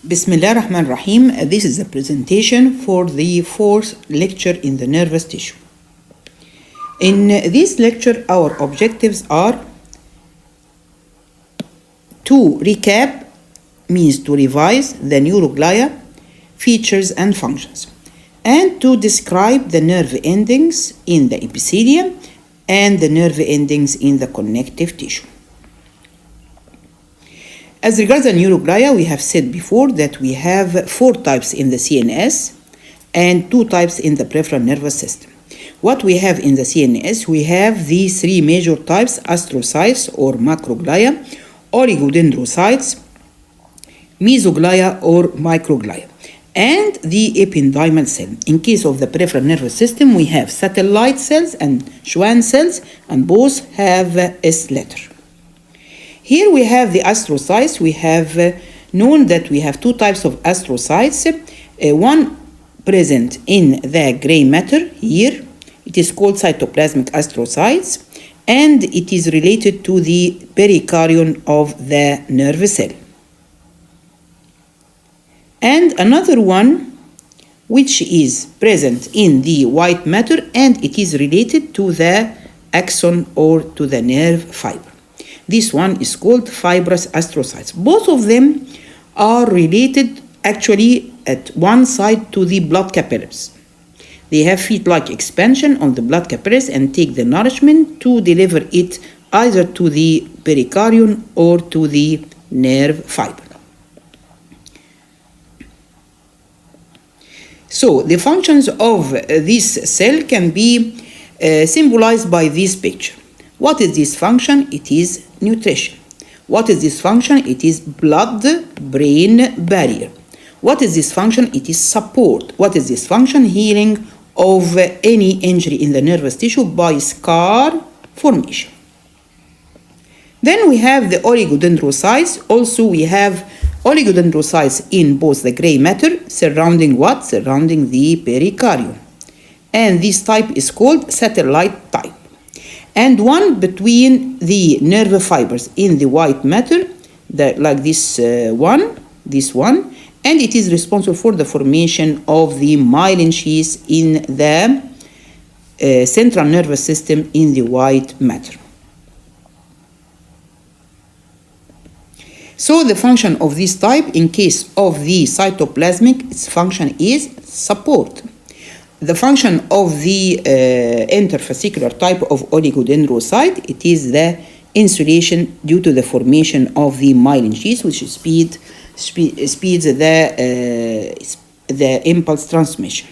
Bismillah ar-Rahman ar-Rahim. This is a presentation for the fourth lecture in the nervous tissue. In this lecture, our objectives are to recap, means to revise the neuroglia, features and functions, and to describe the nerve endings in the epithelium and the nerve endings in the connective tissue. As regards the neuroglia, we have said before that we have 4 types in the CNS and 2 types in the peripheral nervous system. What we have in the CNS, we have these 3 major types: astrocytes or macroglia, oligodendrocytes, mesoglia or microglia, and the ependymal cell. In case of the peripheral nervous system, we have satellite cells and Schwann cells, and both have S letter. Here we have the astrocytes. We have known that we have 2 types of astrocytes. One present in the gray matter here. It is called cytoplasmic astrocytes, and it is related to the pericardium of the nerve cell. And another one which is present in the white matter, and it is related to the axon or to the nerve fiber. This one is called fibrous astrocytes. Both of them are related actually at one side to the blood capillaries. They have feet-like expansion on the blood capillaries and take the nourishment to deliver it either to the pericardium or to the nerve fiber. So the functions of this cell can be symbolized by this picture. What is this function? It is nutrition. What is this function? It is blood-brain barrier. What is this function? It is support. What is this function? Healing of any injury in the nervous tissue by scar formation. Then we have the oligodendrocytes. Also we have oligodendrocytes in both the gray matter surrounding what? Surrounding the pericardium. And this type is called satellite type. And one between the nerve fibers in the white matter, like this one, and it is responsible for the formation of the myelin sheath in the central nervous system in the white matter. So the function of this type, in case of the cytoplasmic, its function is support. The function of the interfascicular type of oligodendrocyte, it is the insulation due to the formation of the myelin sheath, which speeds the impulse transmission.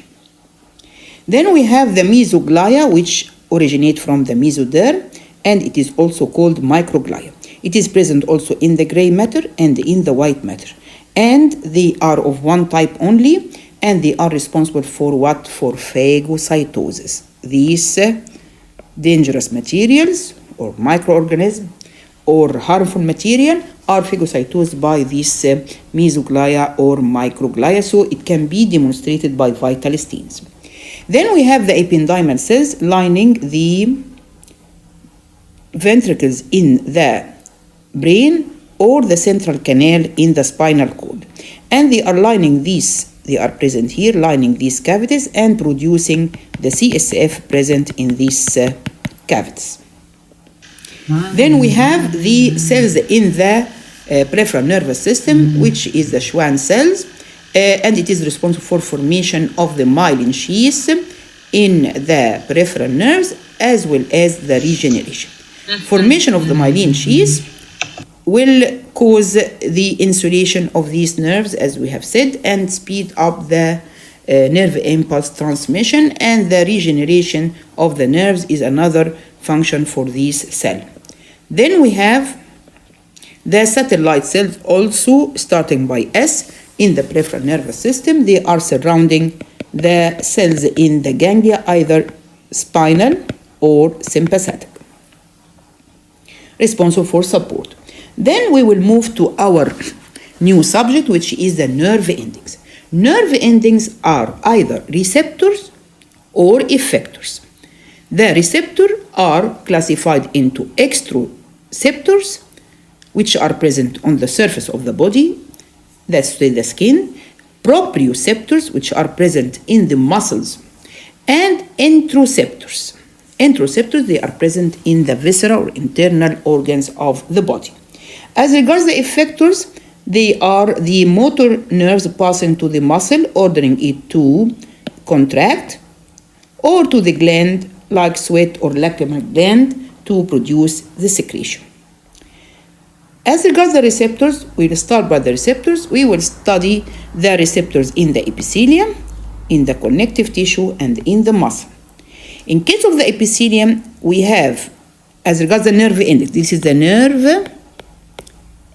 Then we have the mesoglia, which originate from the mesoderm, and it is also called microglia. It is present also in the gray matter and in the white matter, and they are of one type only. And they are responsible for what? For phagocytosis. These dangerous materials or microorganisms or harmful material are phagocytosed by this mesoglia or microglia, so it can be demonstrated by vital stains. Then we have the ependymal cells lining the ventricles in the brain or the central canal in the spinal cord. And they are lining these. They are present here, lining these cavities and producing the CSF present in these cavities. Then we have the cells in the peripheral nervous system, which is the Schwann cells, and it is responsible for formation of the myelin sheath in the peripheral nerves as well as the regeneration. Formation of the myelin sheath will cause the insulation of these nerves, as we have said, and speed up the nerve impulse transmission, and the regeneration of the nerves is another function for this cell. Then we have the satellite cells, also starting by S, in the peripheral nervous system. They are surrounding the cells in the ganglia, either spinal or sympathetic, responsible for support. Then we will move to our new subject, which is the nerve endings. Nerve endings are either receptors or effectors. The receptors are classified into exteroceptors, which are present on the surface of the body. that's the skin, proprioceptors, which are present in the muscles, and interoceptors. Interoceptors, they are present in the viscera or internal organs of the body. As regards the effectors, they are the motor nerves passing to the muscle, ordering it to contract, or to the gland like sweat or lacrimal gland to produce the secretion. As regards the receptors, we'll start by the receptors. We will study the receptors in the epithelium, in the connective tissue, and in the muscle. In case of the epithelium, we have, as regards the nerve endings, this is the nerve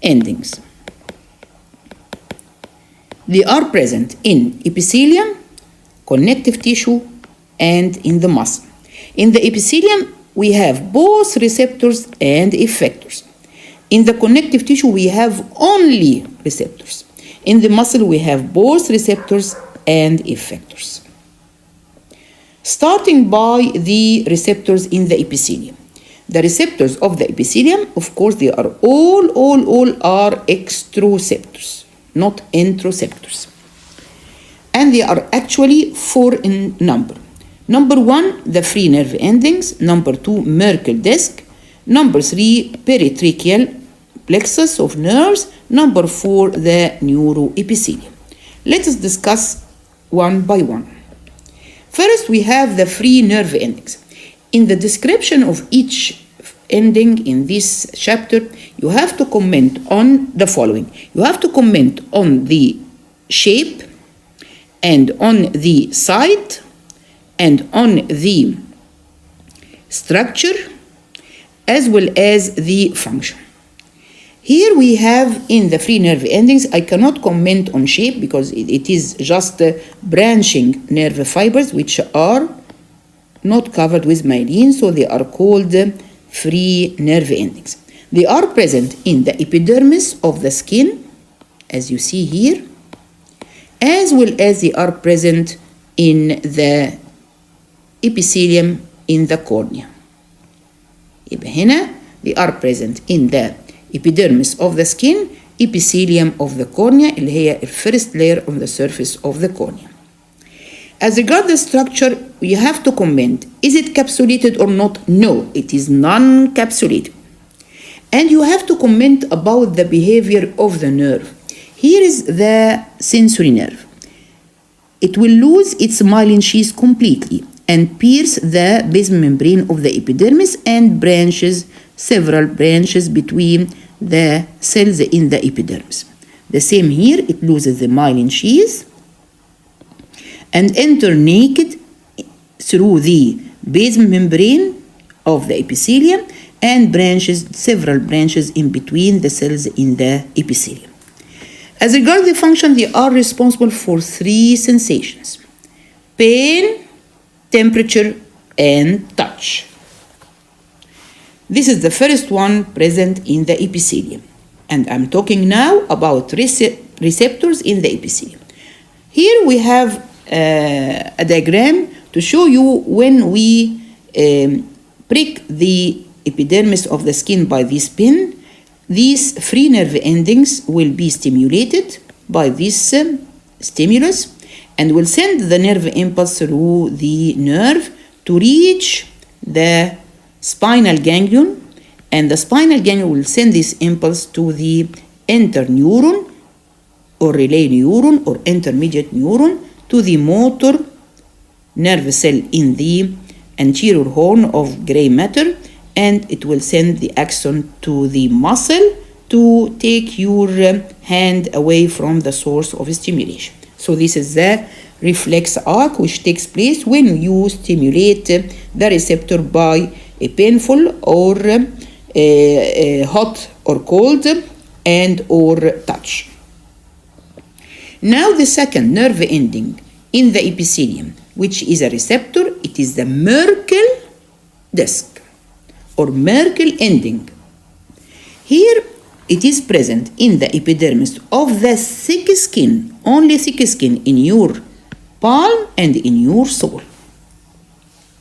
endings. They are present in epithelium, connective tissue, and in the muscle. In the epithelium, we have both receptors and effectors. In the connective tissue, we have only receptors. In the muscle, we have both receptors and effectors. Starting by the receptors in the epithelium. The receptors of the epithelium, of course, they are all are exteroceptors, not interoceptors. And they are actually 4 in number. Number 1, the free nerve endings. Number 2, Merkel disc. Number 3, peritracheal plexus of nerves. Number 4, the neuroepithelium. Let us discuss one by one. First, we have the free nerve endings. In the description of each ending in this chapter, you have to comment on the following. You have to comment on the shape and on the site and on the structure as well as the function. Here we have in the free nerve endings, I cannot comment on shape because it is just branching nerve fibers which are not covered with myelin, so they are called free nerve endings. They are present in the epidermis of the skin, as you see here, as well as they are present in the epithelium in the cornea. يبقى هنا they are present in the epidermis of the skin, epithelium of the cornea, اللي هي the first layer on the surface of the cornea. As regards the structure, you have to comment, is it capsulated or not? No, it is non-capsulated. And you have to comment about the behavior of the nerve. Here is the sensory nerve. It will lose its myelin sheath completely and pierce the basement membrane of the epidermis and several branches between the cells in the epidermis. The same here, it loses the myelin sheath and enter naked through the basement membrane of the epithelium and several branches in between the cells in the epithelium. As regards the function, they are responsible for 3 sensations: pain, temperature, and touch. This is the first one present in the epithelium. And I'm talking now about receptors in the epithelium. Here we have a diagram to show you when we prick the epidermis of the skin by this pin, these free nerve endings will be stimulated by this stimulus and will send the nerve impulse through the nerve to reach the spinal ganglion, and the spinal ganglion will send this impulse to the interneuron or relay neuron or intermediate neuron to the motor nerve cell in the anterior horn of gray matter, and it will send the axon to the muscle to take your hand away from the source of stimulation. So this is the reflex arc which takes place when you stimulate the receptor by a painful or hot or cold and or touch. Now the second nerve ending in the epithelium, which is a receptor, it is the Merkel disc or Merkel ending. Here it is present in the epidermis of the thick skin, only thick skin in your palm and in your sole.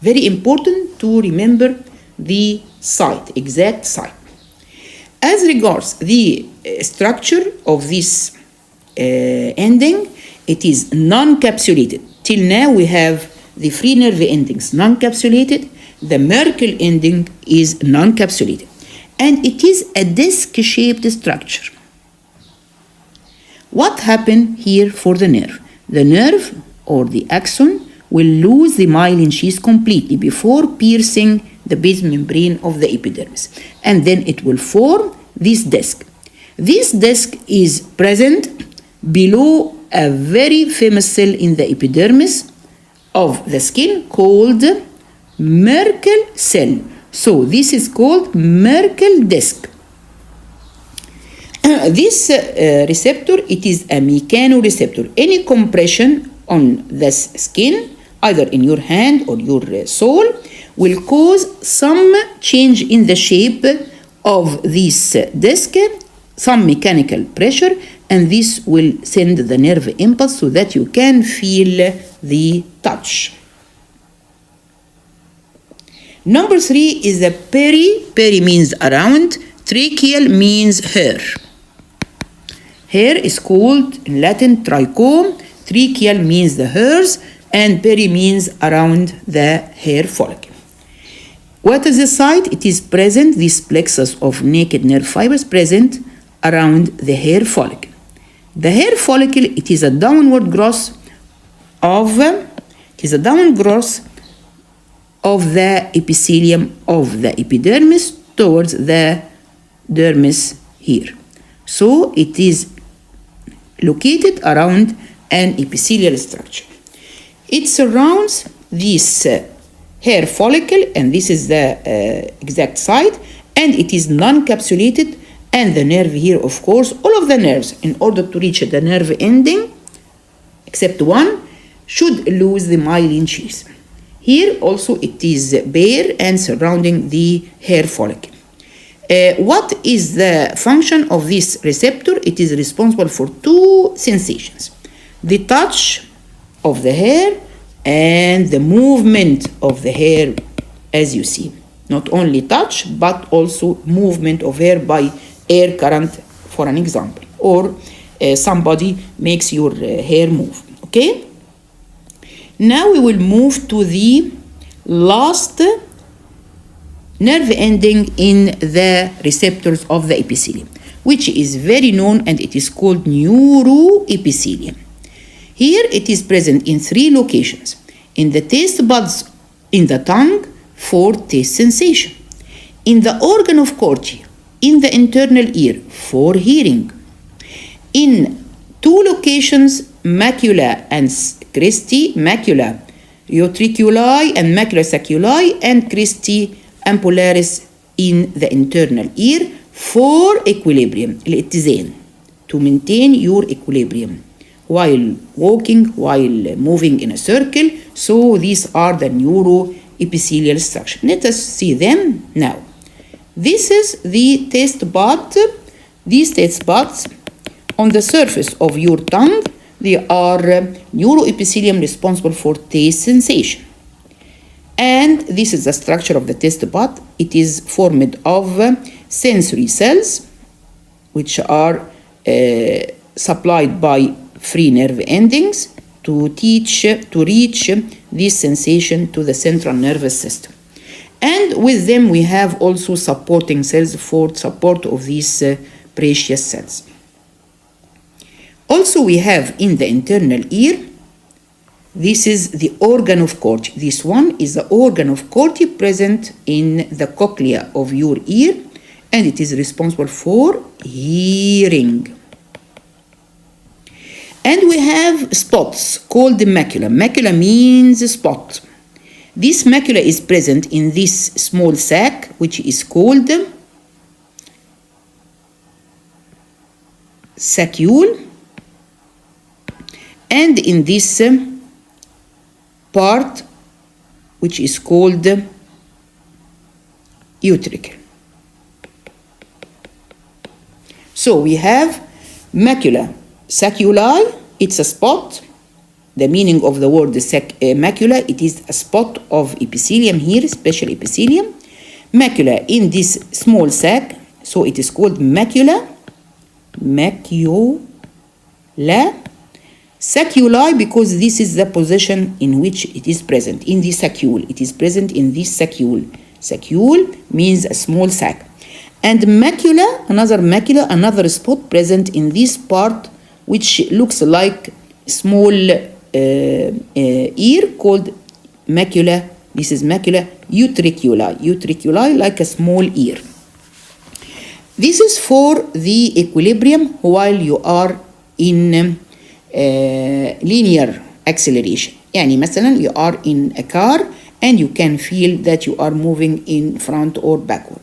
Very important to remember the site, exact site. As regards the structure of this ending, it is non-capsulated. Till now we have the free nerve endings non-capsulated, the Merkel ending is non-capsulated, and it is a disc-shaped structure. What happened here for the nerve? The nerve or the axon will lose the myelin sheath completely before piercing the base membrane of the epidermis, and then it will form this disc. This disc is present below a very famous cell in the epidermis of the skin called Merkel cell. So this is called Merkel disc. This receptor, it is a mechanoreceptor. Any compression on this skin, either in your hand or your sole, will cause some change in the shape of this disc, some mechanical pressure, and this will send the nerve impulse so that you can feel the touch. Number 3 is the peri. Peri means around. Tracheal means hair. Hair is called in Latin trichome. Tracheal means the hairs, and peri means around the hair follicle. What is the site? It is present, this plexus of naked nerve fibers present around the hair follicle. The hair follicle, it is a downward growth of the epithelium of the epidermis towards the dermis here. So it is located around an epithelial structure. It surrounds this hair follicle, and this is the exact site, and it is non-capsulated, and the nerve here, of course, all of the nerves, in order to reach the nerve ending, except one, should lose the myelin sheath. Here also it is bare and surrounding the hair follicle. What is the function of this receptor? It is responsible for 2 sensations: the touch of the hair and the movement of the hair, as you see. Not only touch, but also movement of hair by air current, for an example, or somebody makes your hair move. Okay? Now we will move to the last nerve ending in the receptors of the epithelium, which is very known, and it is called neuroepithelium. Here it is present in 3 locations: in the taste buds in the tongue for taste sensation, in the organ of Corti in the internal ear for hearing, in 2 locations, macula and cristae, macula utriculi and macula saculi, and cristae ampullaris in the internal ear for equilibrium, الاتزان, to maintain your equilibrium while walking, while moving in a circle. So these are the neuroepithelial structure. Let us see them now. This is the taste bud. These taste buds on the surface of your tongue, they are neuroepithelium responsible for taste sensation. And this is the structure of the taste bud. It is formed of sensory cells, which are supplied by free nerve endings to reach this sensation to the central nervous system. And with them we have also supporting cells for support of these precious cells. Also we have in the internal ear, this is the organ of Corti. This one is the organ of Corti present in the cochlea of your ear, and it is responsible for hearing. And we have spots called the macula. Macula means spot. This macula is present in this small sac, which is called saccule, and in this part, which is called utricle. So we have macula sacculi, it's a spot. The meaning of the word macula, it is a spot of epithelium here, special epithelium. Macula in this small sac, so it is called macula, لا. Sacculi, because this is the position in which it is present, in the saccule. It is present in this saccule. Saccule means a small sac. And macula, another spot present in this part, which looks like small ear, called macula. This is macula utriculi. Utriculi, like a small ear. This is for the equilibrium while you are in linear acceleration. يعني مثلا you are in a car and you can feel that you are moving in front or backward.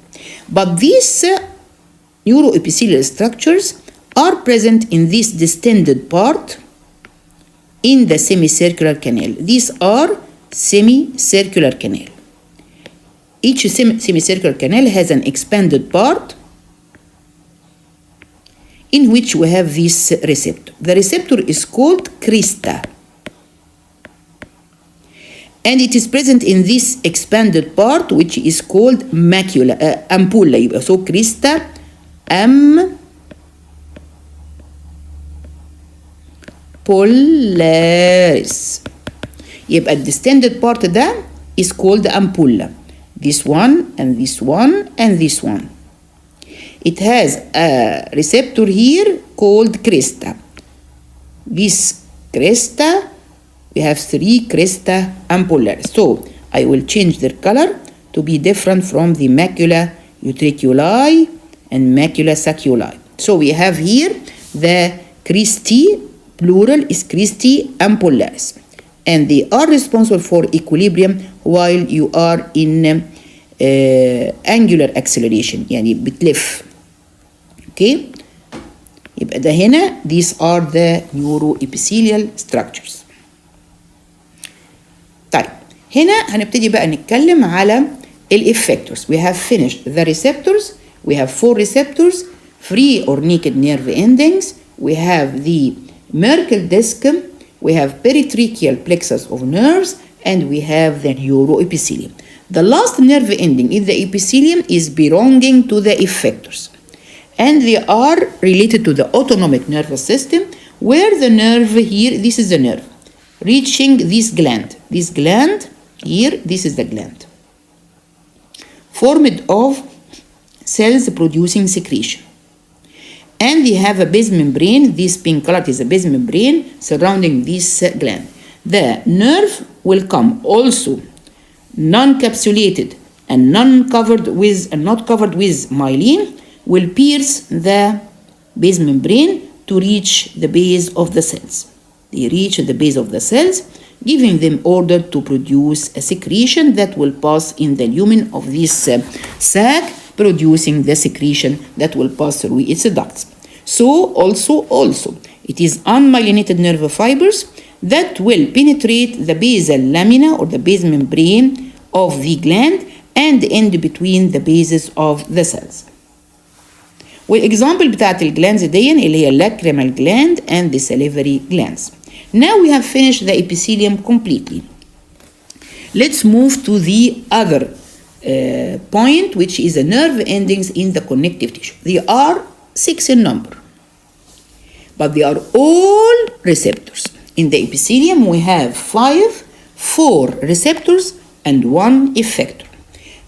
But these neuroepithelial structures are present in this distended part in the semicircular canal. These are semicircular canal. Each semicircular canal has an expanded part in which we have this receptor. The receptor is called crista. And it is present in this expanded part, which is called macula, ampulla. So crista ampullaris. يبقى الديستندed part ده is called ampulla. This one and this one and this one. It has a receptor here called crista. This crista, we have 3 crista ampullaris. So I will change their color to be different from the macula utriculi and macula sacculi. So we have here the cristae, plural is cristae ampullaris. And they are responsible for equilibrium while you are in angular acceleration, يعني بتلف. Okay, يبقى ده هنا these are the neuroepithelial structures. طيب هنا هنبتدي بقى نتكلم على الeffectors. We have finished the receptors. We have 4 receptors, free or naked nerve endings. We have the Merkel disc. We have peritracheal plexus of nerves, and we have the neuroepithelium. The last nerve ending in the epithelium is belonging to the effectors. And they are related to the autonomic nervous system, where the nerve here, this is the nerve, reaching this gland. This gland here, this is the gland, formed of cells producing secretion. And they have a base membrane. This pink color is a base membrane surrounding this gland. The nerve will come also non-capsulated and not covered with myelin, will pierce the base membrane to reach the base of the cells. They reach the base of the cells, giving them order to produce a secretion that will pass in the lumen of this sac, producing the secretion that will pass through its ducts. So also, it is unmyelinated nerve fibers that will penetrate the basal lamina or the base membrane of the gland and end between the bases of the cells. والإكزامبل بتاعت الجلاندز دي اللي هي lacrimal gland and the salivary glands. Now we have finished the epithelium completely. Let's move to the other point, which is the nerve endings in the connective tissue. They are 6 in number, but they are all receptors. In the epithelium, we have 4 receptors and 1 effector.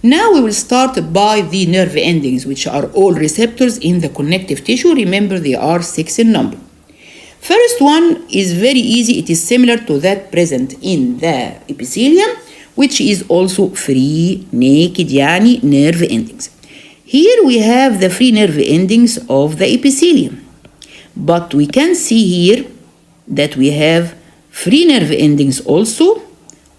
Now we will start by the nerve endings, which are all receptors in the connective tissue. Remember, they are 6 in number. First one is very easy. It is similar to that present in the epithelium, which is also free naked يعني nerve endings. Here we have the free nerve endings of the epithelium. But we can see here that we have free nerve endings also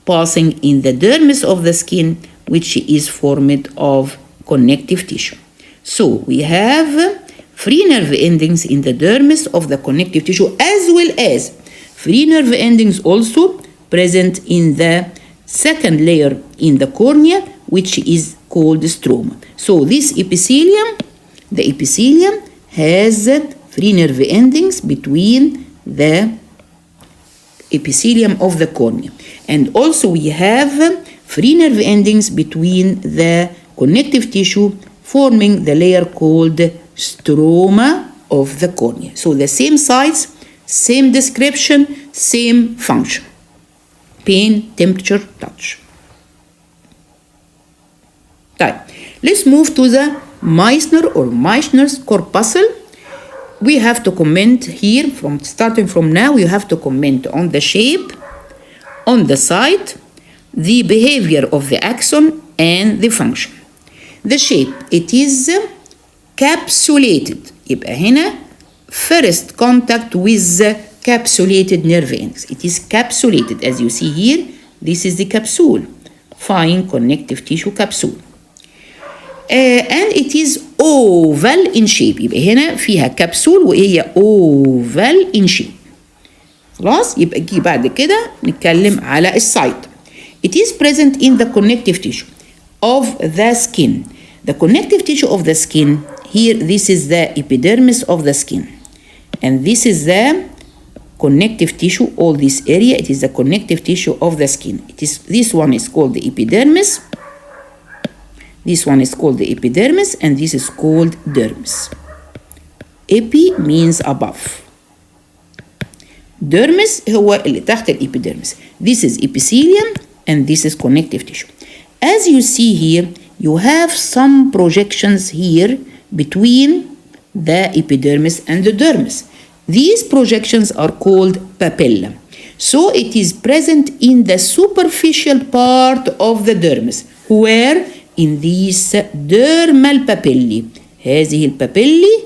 passing in the dermis of the skin, which is formed of connective tissue. So we have free nerve endings in the dermis of the connective tissue, as well as free nerve endings also present in the second layer in the cornea, which is called stroma. So this epithelium, the epithelium has free nerve endings between the epithelium of the cornea. And also we have free nerve endings between the connective tissue, forming the layer called stroma of the cornea. So the same size same description, same function. Pain, temperature, touch. طيب, let's move to the Meissner or Meissner's corpuscle. We have to comment here, starting from now, you have to comment on the shape, on the site, the behavior of the axon, and the function. The shape, it is capsulated. يبقى هنا first contact with the capsulated nerve endings. It is capsulated, as you see here. This is the capsule, fine connective tissue capsule. And it is oval in shape. يبقى هنا فيها كبسول وهي oval in shape. خلاص؟ يبقى جي بعد كده نتكلم على السايت. It is present in the connective tissue of the skin. The connective tissue of the skin, here this is the epidermis of the skin. And this is the connective tissue, all this area, it is the connective tissue of the skin. This one is called the epidermis. This one is called the epidermis, and this is called dermis. Epi means above. Dermis هو اللي تحت الإبيديرمس. This is epithelium and this is connective tissue. As you see here, you have some projections here between the epidermis and the dermis. These projections are called papilla. So it is present in the superficial part of the dermis, where in these dermal papillae. هذه البابيلي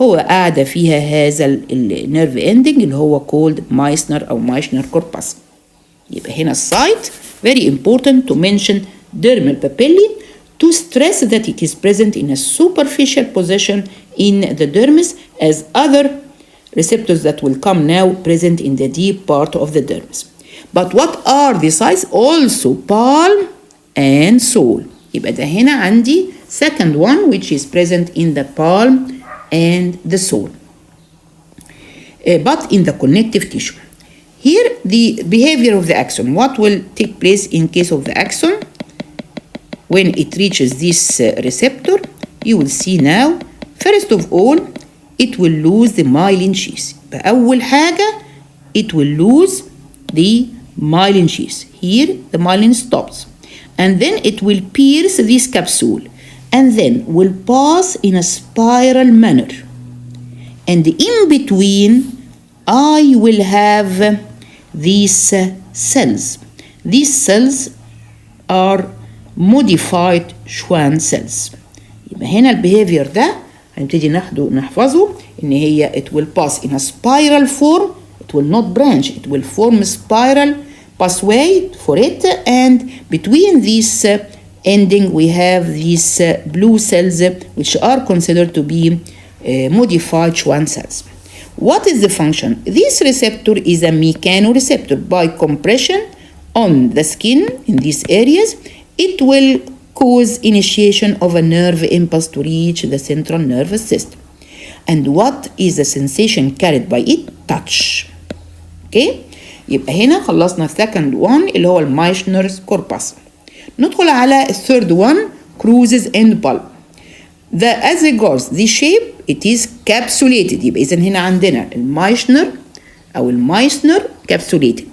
هو قاعدة فيها هذا النيرف اندنج اللي هو called Meissner أو Meissner corpus. يبقى هنا السايت very important to mention dermal papillae to stress that it is present in a superficial position in the dermis as other receptors that will come now present in the deep part of the dermis. But what are the sites? Also palm and sole. يبقى ده هنا عندي second one which is present in the palm and the sole, but in the connective tissue. Here the behavior of the axon, what will take place in case of the axon when it reaches this receptor. You will see now, first of all it will lose the myelin sheath. بأول حاجة it will lose the myelin sheath. Here the myelin stops, and then it will pierce this capsule and then will pass in a spiral manner. And in between, I will have these cells. These cells are modified Schwann cells. يبقى هنا البيهيفير ده هنبتدي نحفظه إن هي it will pass in a spiral form. It will not branch. It will form a spiral pathway for it, and between these ending we have these blue cells which are considered to be modified Schwann cells. What is the function? This receptor is a mechanoreceptor. By compression on the skin in these areas, it will cause initiation of a nerve impulse to reach the central nervous system. And what is the sensation carried by it? Touch. Okay? يبقى هنا خلصنا second one اللي هو المايشنر's corpus. ندخل على third one, cruises and bulb. As regards the shape, it is capsulated. يبقى إذن هنا عندنا المايشنر أو المايسنر capsulated.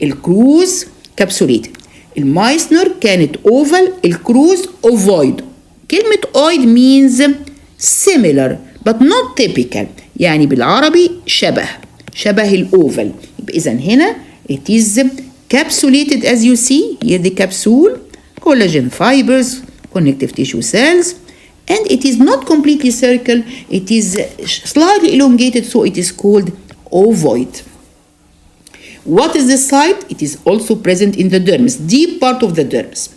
الكروز capsulated. المايسنر كانت oval, الكروز ovoid. كلمة oid means similar but not typical. يعني بالعربي شبه الأوفل. يبقى إذن هنا it is capsulated as you see. Here the capsule, collagen fibers, connective tissue cells, and it is not completely circle. It is slightly elongated, so it is called ovoid. What is the site? It is also present in the dermis, deep part of the dermis.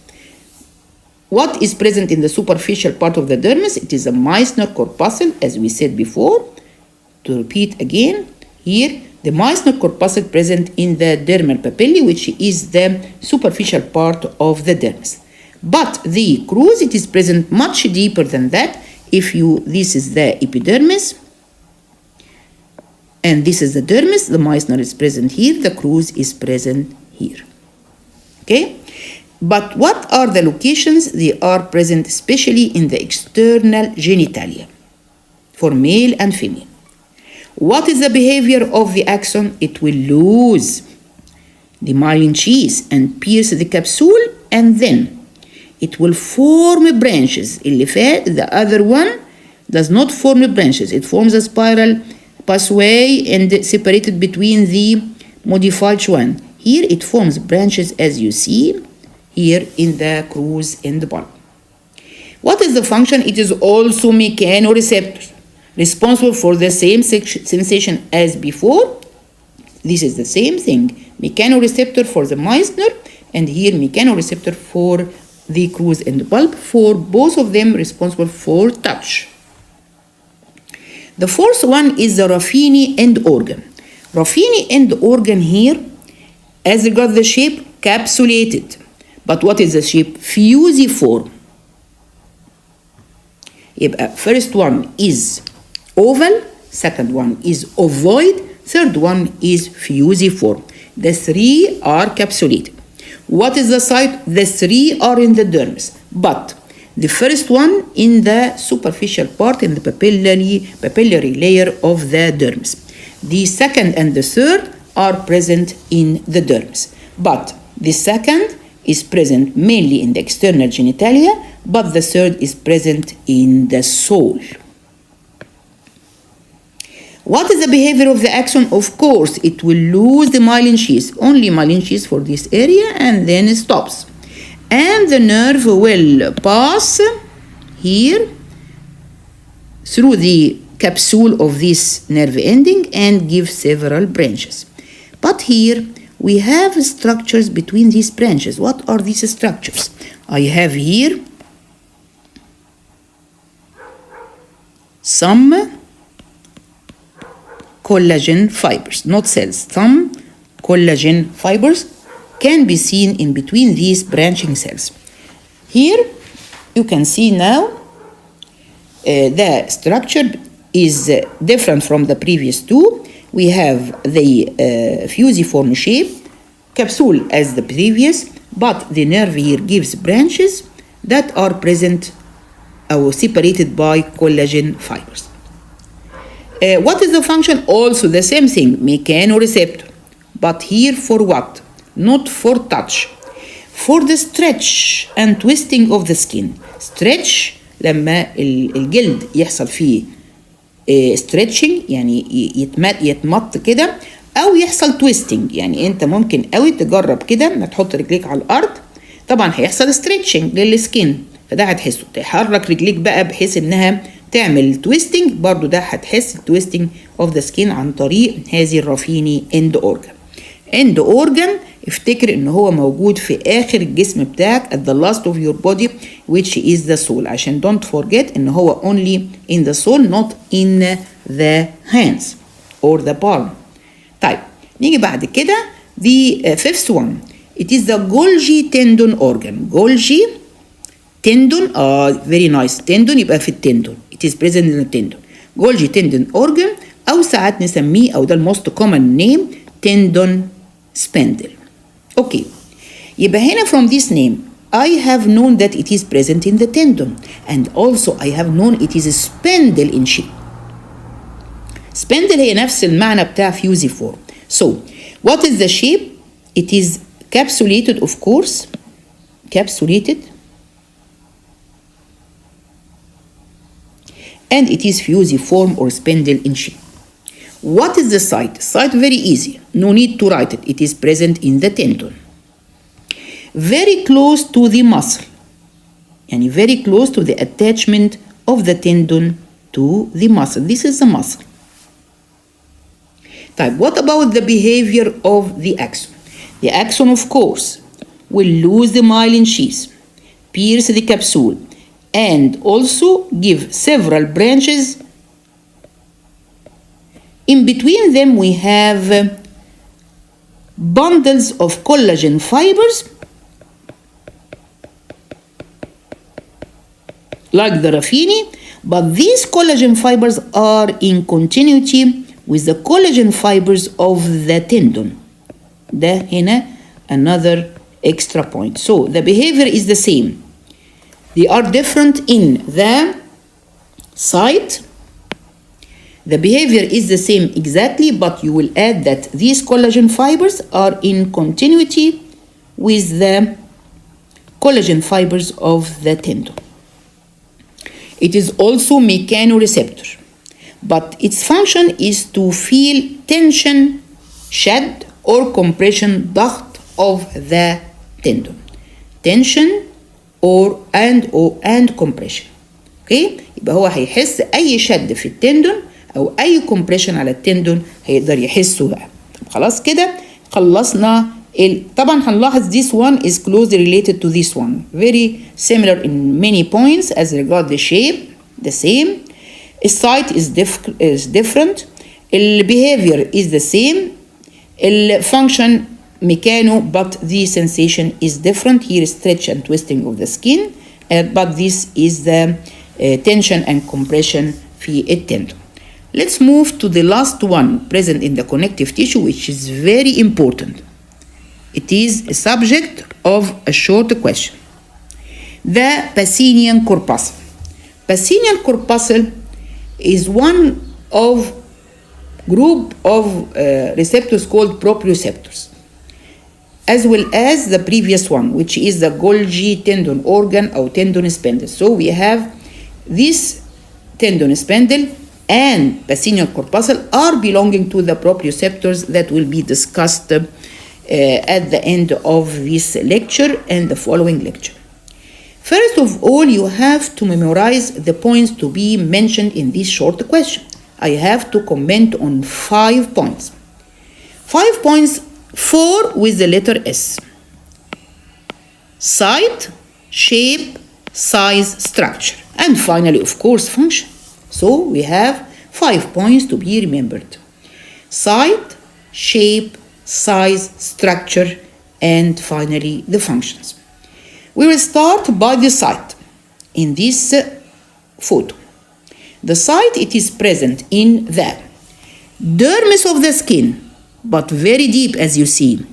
What is present in the superficial part of the dermis? It is a Meissner corpuscle, as we said before. To repeat again, here the Meissner corpuscle present in the dermal papillae, which is the superficial part of the dermis. But the cruise, it is present much deeper than that. This is the epidermis, and this is the dermis. The Meissner is present here. The cruise is present here. Okay? But what are the locations? They are present especially in the external genitalia for male and female. What is the behavior of the axon? It will lose the myelin sheath and pierce the capsule, and then it will form branches. The other one does not form branches. It forms a spiral pathway and separated between the modified one. Here it forms branches as you see here in the crus and the bulb. What is the function? It is also mechanoreceptor, responsible for the same sensation as before. This is the same thing. Mechanoreceptor for the Meissner, and here mechanoreceptor for the crus and the bulb. For both of them responsible for touch. The fourth one is the Ruffini end organ. Ruffini end organ here, as regards the shape, capsulated. But what is the shape? Fusiform. First one is oval, second one is ovoid, third one is fusiform. The three are capsulated. What is the site? The three are in the dermis, but the first one in the superficial part, in the papillary layer of the dermis. The second and the third are present in the dermis, but the second is present mainly in the external genitalia, but the third is present in the sole. What is the behavior of the axon? Of course, it will lose the myelin sheath, only myelin sheath for this area, and then it stops. And the nerve will pass here through the capsule of this nerve ending and give several branches. But here we have structures between these branches. What are these structures? I have here some collagen fibers, not cells. Some collagen fibers can be seen in between these branching cells. Here you can see now the structure is different from the previous two. We have the fusiform shape, capsule as the previous, but the nerve here gives branches that are present or separated by collagen fibers. What is the function? Also the same thing, mechanoreceptor. But here for what? Not for touch. For the stretch and twisting of the skin. Stretch لما الجلد يحصل فيه stretching يعني يتمط كده، أو يحصل twisting يعني أنت ممكن قوي تجرب كده ما تحط رجليك على الأرض، طبعا هيحصل stretching للسكين، فده هتحسه. تحرك رجليك بقى بحيث إنها تعمل تويستنج، برضو ده هتحس تويستنج اوف ذا سكين عن طريق هذه الرافيني اند اورجان. اند اورجان افتكر ان هو موجود في اخر الجسم بتاعك at the last of your body which is the soul، عشان don't forget ان هو only in the soul not in the hands or the palm. طيب نيجي بعد كده the fifth one. It is the Golgi tendon organ. Golgi tendon very nice. tendon يبقى في التندون. It is present in the tendon. Golgi tendon organ أو ساعات نسميه أو ده most common name tendon spindle. Okay. يبقى هنا from this name I have known that it is present in the tendon, and also I have known it is a spindle in shape. Spindle هي نفس المعنى بتاع fusiform. So what is the shape? It is capsulated, of course. Capsulated. And it is fusiform or spindle in shape. What is the site? Site very easy. No need to write it. It is present in the tendon. Very close to the muscle. Yani very close to the attachment of the tendon to the muscle. This is the muscle. Type. What about the behavior of the axon? The axon, of course, will lose the myelin sheath, pierce the capsule, and also give several branches. In between them we have bundles of collagen fibers like the Ruffini, but these collagen fibers are in continuity with the collagen fibers of the tendon. ده هنا another extra point. So the behavior is the same. They are different in the site, The behavior is the same exactly, but you will add that these collagen fibers are in continuity with the collagen fibers of the tendon. It is also mechanoreceptor, but its function is to feel tension, شد or compression, ضغط of the tendon. Tension and compression. اوكي؟ يبقى هو هيحس اي شد في التندون او اي compression على التندون هيقدر يحسه بقى. طب خلاص كده خلصنا طبعا هنلاحظ this one is closely related to this one. Very similar in many points as regard the shape, the same. The site is different. The behavior is the same. The function mechano, but the sensation is different. Here stretch and twisting of the skin, but this is the tension and compression في التندون. Let's move to the last one present in the connective tissue, which is very important. It is a subject of a short question. The Pacinian corpuscle. Pacinian corpuscle is one of group of receptors called proprioceptors, as well as the previous one, which is the Golgi tendon organ or tendon spindle. So we have this tendon spindle and Pacinian corpuscle are belonging to the proprioceptors that will be discussed at the end of this lecture and the following lecture. First of all, you have to memorize the points to be mentioned in this short question. I have to comment on 5 points. 5 points, 4 with the letter S. Site, shape, size, structure, and finally, of course, function. So we have 5 points to be remembered. Site, shape, size, structure, and finally the functions. We will start by the site in this photo. The site, it is present in the dermis of the skin, but very deep as you see.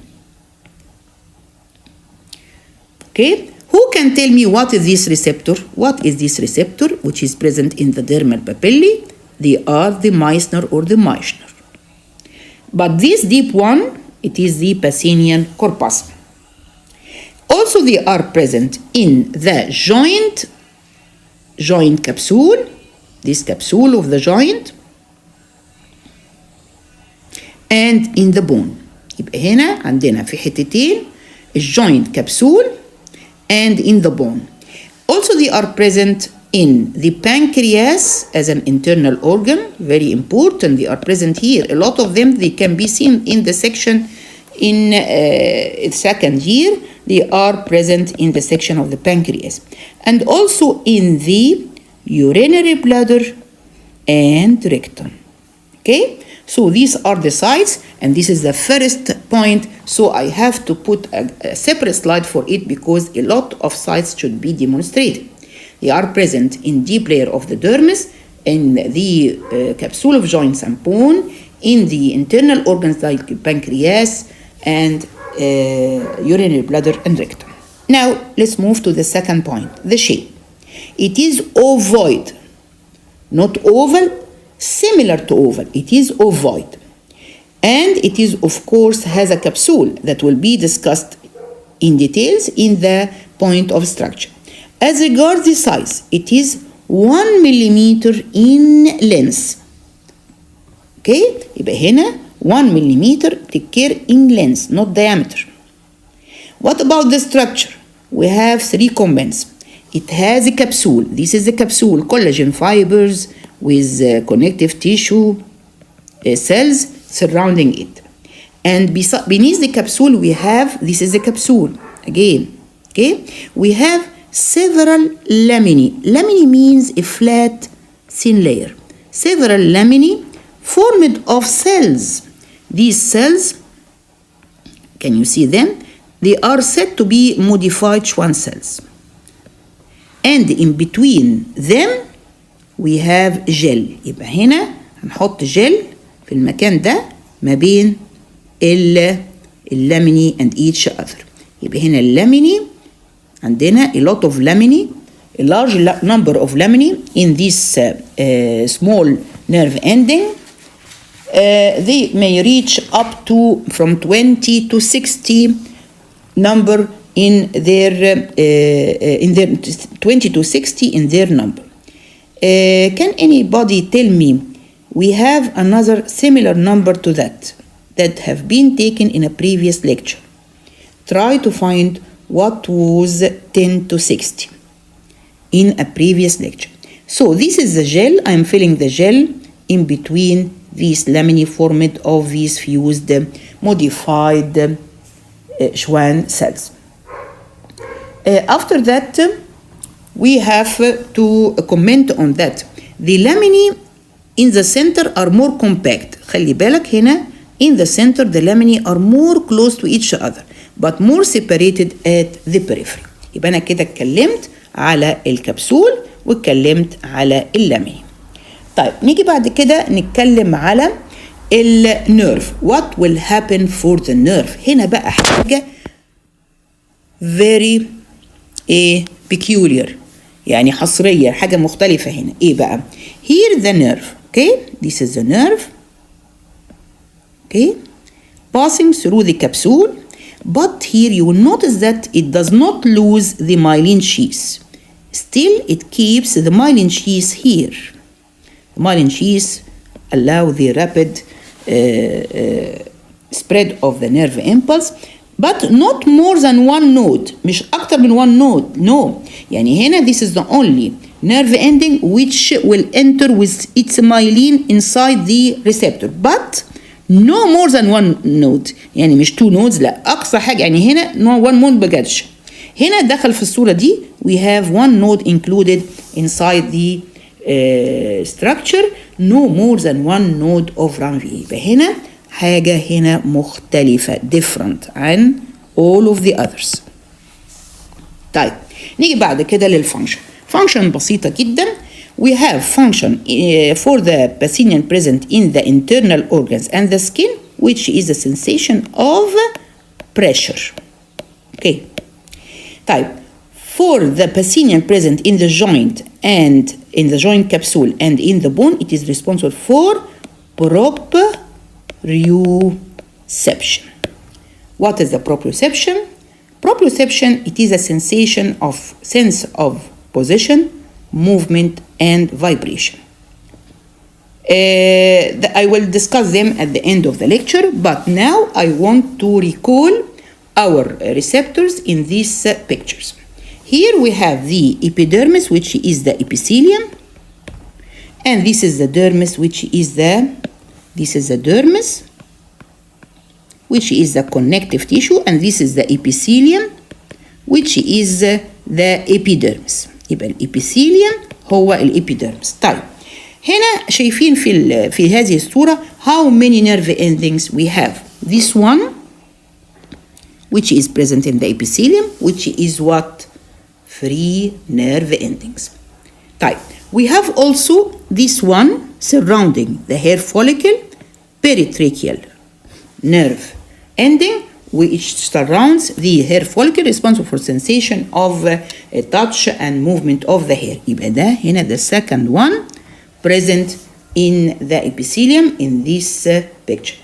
Okay, who can tell me what is this receptor? What is this receptor which is present in the dermal papillae? They are the Meissner or the Meissner. But this deep one, it is the Pacinian corpuscle. Also, they are present in the joint capsule, this capsule of the joint, and in the bone. يبقى هنا عندنا في حتتين الjoint capsule and in the bone. Also, they are present in the pancreas as an internal organ, very important. They are present here. A lot of them, they can be seen in the section in second year. They are present in the section of the pancreas. And also in the urinary bladder and rectum. Okay? So these are the sites, and this is the first point. So I have to put a separate slide for it because a lot of sites should be demonstrated. They are present in deep layer of the dermis, in the capsule of joints and bone, in the internal organs like pancreas and urinary bladder and rectum. Now let's move to the second point, the shape. It is ovoid, not oval, similar to oval. It is ovoid. And it is, of course, has a capsule that will be discussed in details in the point of structure. As regards the size, it is 1 millimeter in length. Okay? يبقى هنا 1 millimeter, take care, in length, not diameter. What about the structure? We have 3 comments. It has a capsule. This is the capsule, collagen fibers with connective tissue cells surrounding it. And beneath the capsule, we have, this is the capsule again. Okay? We have several laminae. Laminae means a flat, thin layer. Several laminae formed of cells. These cells, can you see them? They are said to be modified Schwann cells. And in between them, we have gel. يبقى هنا هنحط جل في المكان ده ما بين اللاميني and each other. يبقى هنا اللاميني عندنا a lot of laminae, a large number of laminae in this small nerve ending. They may reach up to from 20 to 60 number in their 20 to 60 in their number. Can anybody tell me we have another similar number to that have been taken in a previous lecture? Try to find what was 10 to 60 in a previous lecture. So this is the gel. I'm filling the gel in between these laminae formed of these fused modified Schwann cells. After that, we have to comment on that. The laminae in the center are more compact. خلي بالك هنا in the center the laminae are more close to each other but more separated at the periphery. يبقى أنا كده اتكلمت على الكبسول واتكلمت على اللاميني. طيب نيجي بعد كده نتكلم على النيرف. What will happen for the nerve؟ هنا بقى حاجة very peculiar، يعني حصرية، حاجة مختلفة هنا. إيه بقى؟ Here the nerve. Okay, this is the nerve. Okay, passing through the capsule. But here you will notice that it does not lose the myelin sheath. Still, it keeps the myelin sheath here. The myelin sheath allow the rapid spread of the nerve impulse, but not more than one node. مش أكتر من one node. No. يعني هنا this is the only nerve ending which will enter with its myelin inside the receptor, but no more than one node. يعني مش two nodes، لا أقصى حاجة. يعني هنا no one node بجدش. هنا دخل في الصورة دي we have one node included inside the structure, no more than one node of Ranvier. يبقى هنا حاجة هنا مختلفة different عن all of the others. طيب نيجي بعد كده للفانكشن. فانكشن بسيطة جدا. We have function for the Pacinian present in the internal organs and the skin, which is a sensation of pressure. Okay. طيب for the Pacinian present in the joint and in the joint capsule and in the bone, it is responsible for proprioception. What is the proprioception? Proprioception, it is a sensation of sense of position, movement, and vibration. I will discuss them at the end of the lecture, but now I want to recall our receptors in these pictures. Here we have the epidermis, which is the epithelium, and this is the dermis, which is the dermis, which is the connective tissue, and this is the epithelium, which is the epidermis. يبقى الابيثيليوم هو الابيديرمس. طيب هنا شايفين في هذه الصورة how many nerve endings we have. This one which is present in the epithelium, which is what? 3 nerve endings. طيب we have also this one surrounding the hair follicle, peritracheal nerve ending, which surrounds the hair follicle, responsible for sensation of touch and movement of the hair. يبقى ده هنا the second one present in the epithelium in this picture.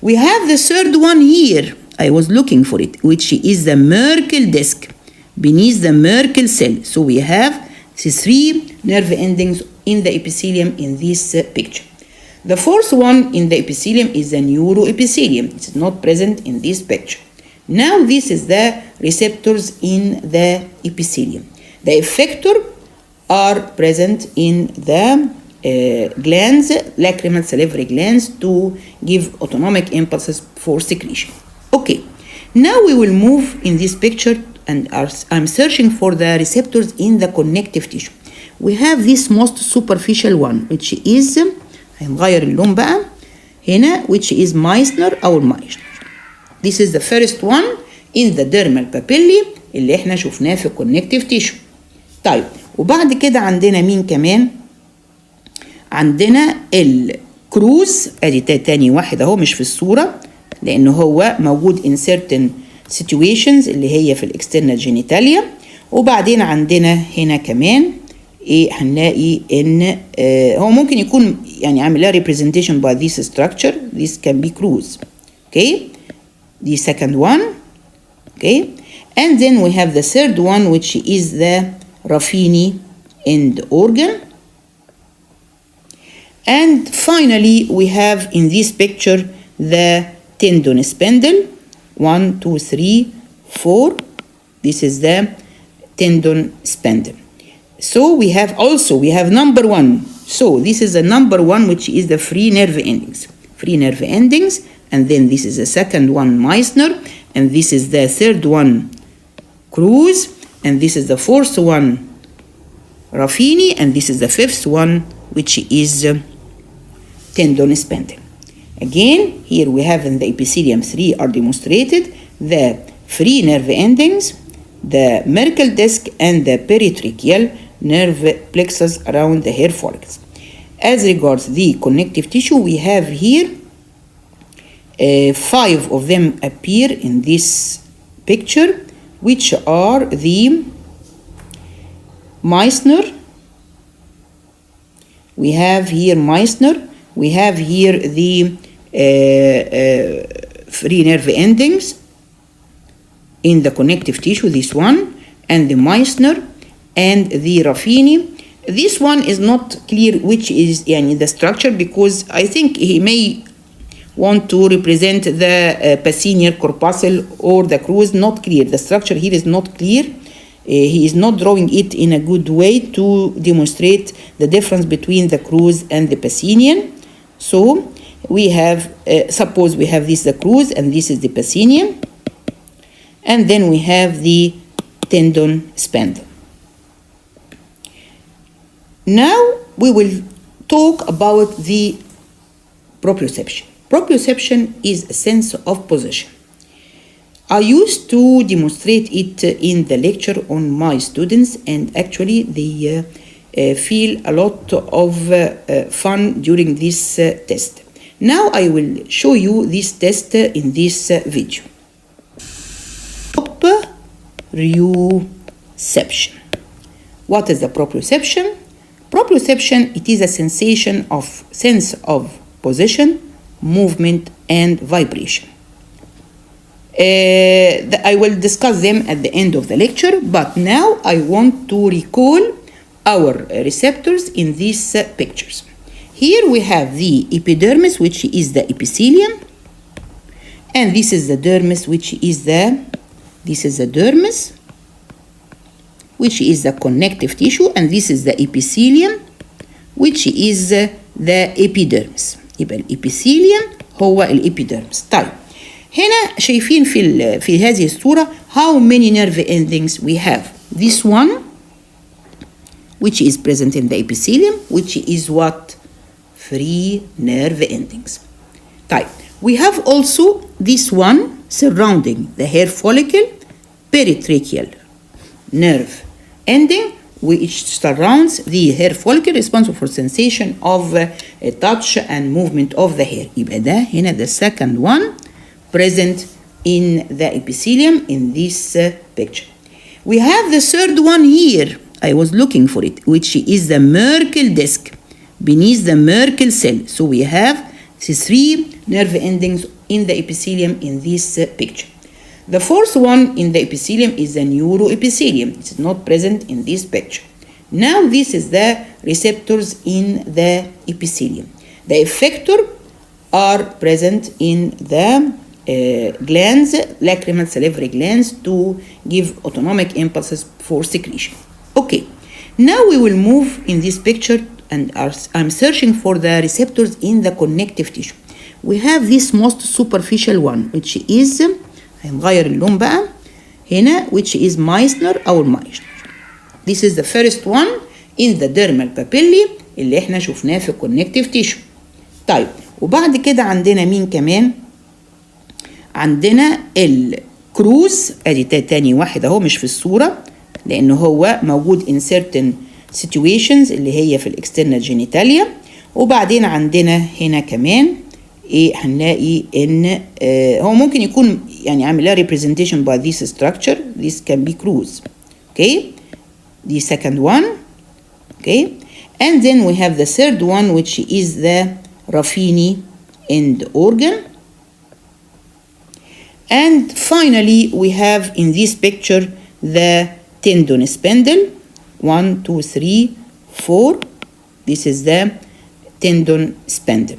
We have the third one here. I was looking for it, which is the Merkel disc beneath the Merkel cell. So we have the 3 nerve endings in the epithelium in this picture. The fourth one in the epithelium is the neuroepithelium. It is not present in this picture. Now this is the receptors in the epithelium. The effector are present in the glands, lacrimal salivary glands, to give autonomic impulses for secretion. Okay, now we will move in this picture and I'm searching for the receptors in the connective tissue. We have this most superficial one, which is هنغير اللون بقى هنا, which is Meissner أو Meissner. This is the first one in the dermal papillae اللي احنا شفناه في connective tissue. طيب وبعد كده عندنا مين كمان؟ عندنا الكروز، ادي تاني واحد اهو مش في الصورة لأنه هو موجود in certain situations اللي هي في الاكسترنال جينيتاليا. وبعدين عندنا هنا كمان ايه هنلاقي ان هو ممكن يكون يعني عاملها representation by this structure. This can be cruise. Okay, the second one. Okay, and then we have the third one, which is the Raffini end organ. And finally we have in this picture the tendon spindle. 1, 2, 3, 4. This is the tendon spindle. So we have number 1. So this is the number 1, which is the free nerve endings. Free nerve endings. And then this is the second one, Meissner. And this is the third one, Cruz. And this is the fourth one, Raffini. And this is the fifth one, which is tendon spindle. Again, here we have in the epithelium 3 are demonstrated the free nerve endings, the Merkel disc, and the peritracheal nerve plexus around the hair follicles. As regards the connective tissue, we have here 5 of them appear in this picture, which are the Meissner. We have here Meissner. We have here the free nerve endings in the connective tissue, this one, and the Meissner and the Raffini. This one is not clear which is the structure, because I think he may want to represent the Pacinier corpuscle or the Cruz. Not clear. The structure here is not clear. He is not drawing it in a good way to demonstrate the difference between the Cruz and the Pacinian. So we have, suppose we have this the Cruz and this is the Pacinian, and then we have the tendon spindle. Now we will talk about the proprioception. Proprioception is a sense of position. I used to demonstrate it in the lecture on my students, and actually they feel a lot of fun during this test. Now I will show you this test in this video. Proprioception. What is the proprioception? Proprioception, it is a sense of position, movement, and vibration. I will discuss them at the end of the lecture, but now I want to recall our receptors in these pictures. Here we have the epidermis, which is the epithelium, and this is the dermis, which is the dermis, which is the connective tissue, and this is the epithelium, which is the epidermis. يبقى الابيثيليوم هو الابيديرمس. طيب هنا شايفين في هذه الصورة how many nerve endings we have. This one, which is present in the epithelium, which is what? Free nerve endings. طيب we have also this one surrounding the hair follicle, peritracheal nerve ending, which surrounds the hair follicle, responsible for sensation of touch and movement of the hair. يبقى ده هنا the second one present in the epithelium in this picture. We have the third one here. I was looking for it, which is the Merkel disc beneath the Merkel cell. So we have the 3 nerve endings in the epithelium in this picture. The fourth one in the epithelium is the neuroepithelium. It is not present in this picture. Now this is the receptors in the epithelium. The effector are present in the glands, lacrimal salivary glands, to give autonomic impulses for secretion. Okay, now we will move in this picture, and I'm searching for the receptors in the connective tissue. We have this most superficial one, which is هنغير اللون بقى هنا, which is Meissner أو Meissner. This is the first one in the dermal papillae اللي احنا شفناه في connective tissue. طيب وبعد كده عندنا مين كمان؟ عندنا الكروز، ادي تاني واحد اهو مش في الصورة لأنه هو موجود in certain situations اللي هي في الاكسترنال جينيتاليا. وبعدين عندنا هنا كمان ايه هنلاقي ان هو ممكن يكون يعني عاملها representation by this structure. This can be cruise. Okay, the second one. Okay, and then we have the third one, which is the Ruffini end organ. And finally, we have in this picture the tendon spindle. 1, 2, 3, 4. This is the tendon spindle.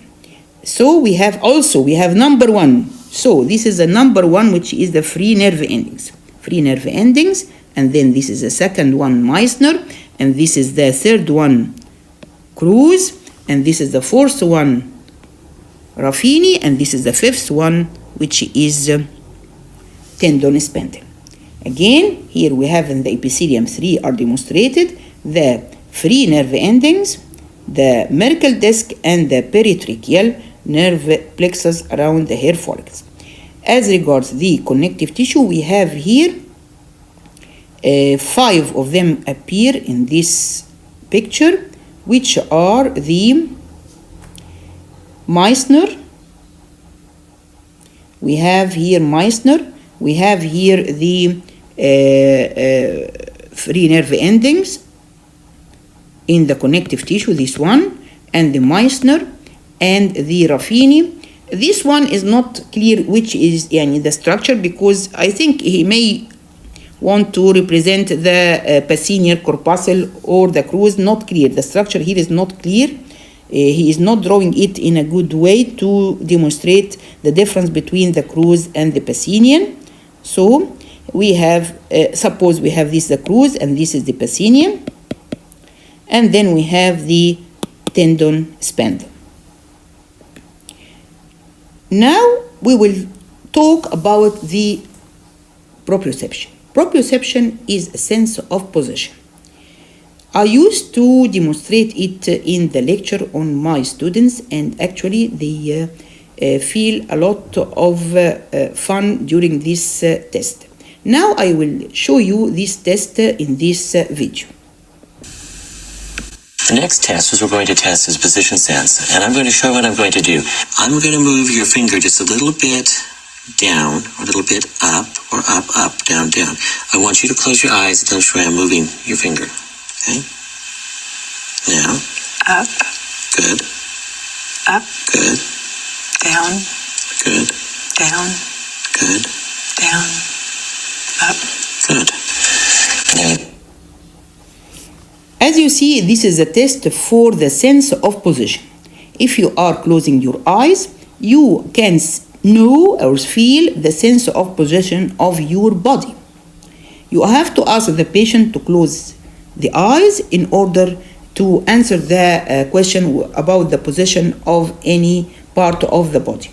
So we have number 1. So this is the number 1, which is the free nerve endings. Free nerve endings, and then this is the second one, Meissner, and this is the third one, Cruz, and this is the fourth one, Ruffini, and this is the fifth one, which is tendon spindle. Again, here we have in the epithelium 3 are demonstrated the free nerve endings, the Merkel disc, and the peritracheal nerve plexus around the hair follicles. As regards the connective tissue, we have here 5 of them appear in this picture, which are the Meissner. We have here Meissner. We have here the free nerve endings in the connective tissue, this one, and the Meissner and the Ruffini. This one is not clear which is the structure, because I think he may want to represent the Pacinier corpuscle or the Cruz. Not clear. The structure here is not clear. He is not drawing it in a good way to demonstrate the difference between the Cruz and the Pacinian. So we have, suppose we have this the Cruz and this is the Pacinian, and then we have the tendon spindle. Now we will talk about the proprioception. Proprioception is a sense of position. I used to demonstrate it in the lecture on my students, and actually they feel a lot of fun during this test. Now I will show you this test in this video. The next test is we're going to test his position sense, and I'm going to show what I'm going to do. I'm going to move your finger just a little bit down, or a little bit up, or up, up, down, down. I want you to close your eyes and show I'm moving your finger. Okay? Now. Up. Good. Up. Good. Down. Good. Down. Good. Down. Up. Good. Now. As you see, this is a test for the sense of position. If you are closing your eyes, you can know or feel the sense of position of your body. You have to ask the patient to close the eyes in order to answer the question about the position of any part of the body.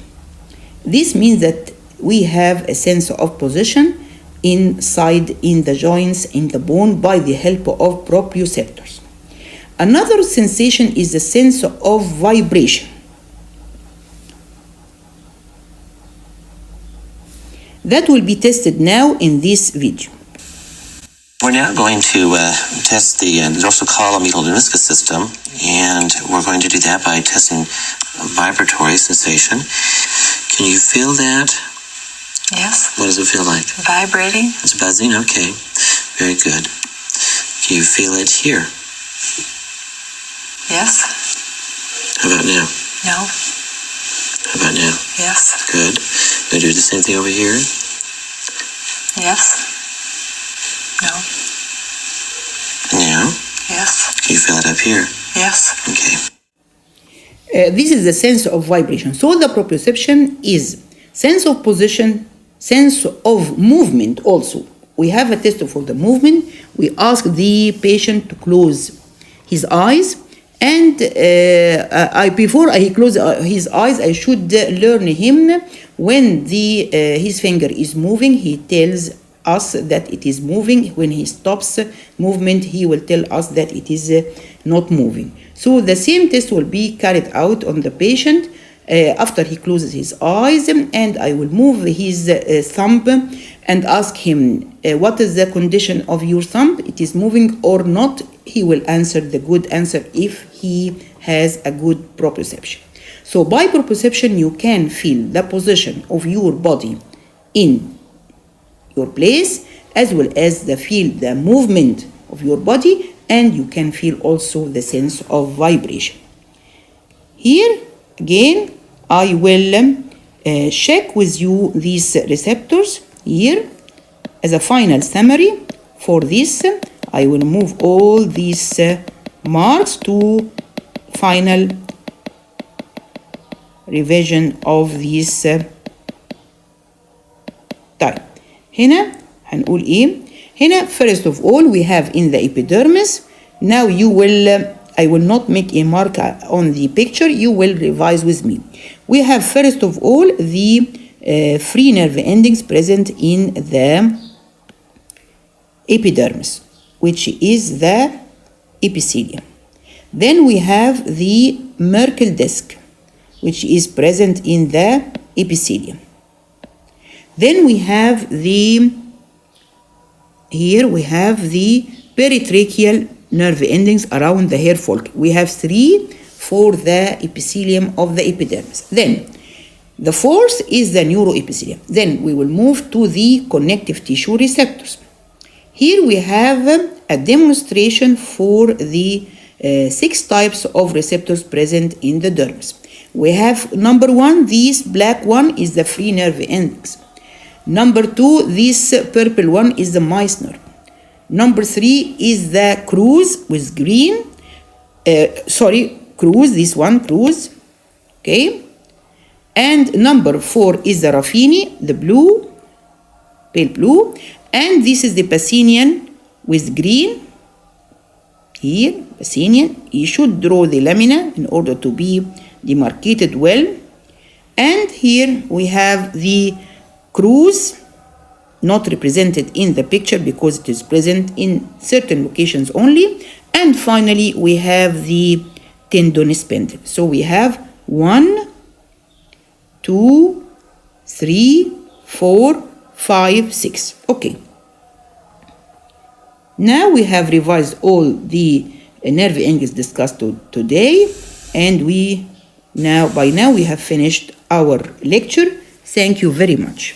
This means that we have a sense of position inside in the joints, in the bone, by the help of proprioceptors. Another sensation is the sense of vibration. That will be tested now in this video. We're now going to test the dorsal column medial lemniscus system, and we're going to do that by testing vibratory sensation. Can you feel that? Yes. What does it feel like? Vibrating. It's buzzing? Okay. Very good. Can you feel it here? Yes. How about now? No. How about now? Yes. Good. Going to do the same thing over here? Yes. No. Now? Yes. Can you feel it up here? Yes. Okay. This is the sense of vibration. So the proprioception is sense of position, sense of movement also. We have a test for the movement. We ask the patient to close his eyes, and before he closes his eyes, I should learn him when his finger is moving, he tells us that it is moving. When he stops movement, he will tell us that it is not moving. So the same test will be carried out on the patient after he closes his eyes, and I will move his thumb and ask him, what is the condition of your thumb? It is moving or not? He will answer the good answer if he has a good proprioception. So by proprioception, you can feel the position of your body in your place, as well as feel the movement of your body and you can feel also the sense of vibration. Here again I will check with you these receptors. Here as a final summary for this, I will move all these marks to final revision of this type. هنا هنقول ايه؟ هنا first of all we have in the epidermis. Now you will I will not make a mark on the picture, you will revise with me. We have first of all the free nerve endings present in the epidermis, which is the epithelium. Then we have the Merkel disc, which is present in the epithelium. Then we have the peritracheal nerve endings around the hair follicle. We have 3 for the epithelium of the epidermis. Then the fourth is the neuroepithelium. Then we will move to the connective tissue receptors. Here we have a demonstration for the 6 types of receptors present in the dermis. We have number 1, this black one is the free nerve endings. Number 2, this purple one is the Meissner. Number 3 is the Cruz with green. Cruz, this one, Cruz. Okay. And number 4 is the Raffini, the blue, pale blue. And this is the Pacinian with green. Here, Pacinian. You should draw the lamina in order to be demarcated well. And here we have the Cruz, not represented in the picture because it is present in certain locations only. And finally, we have the tendon spindle. So we have 1, 2, 3, 4, 5, 6. Okay. Now we have revised all the nerve endings discussed today, and by now we have finished our lecture. Thank you very much.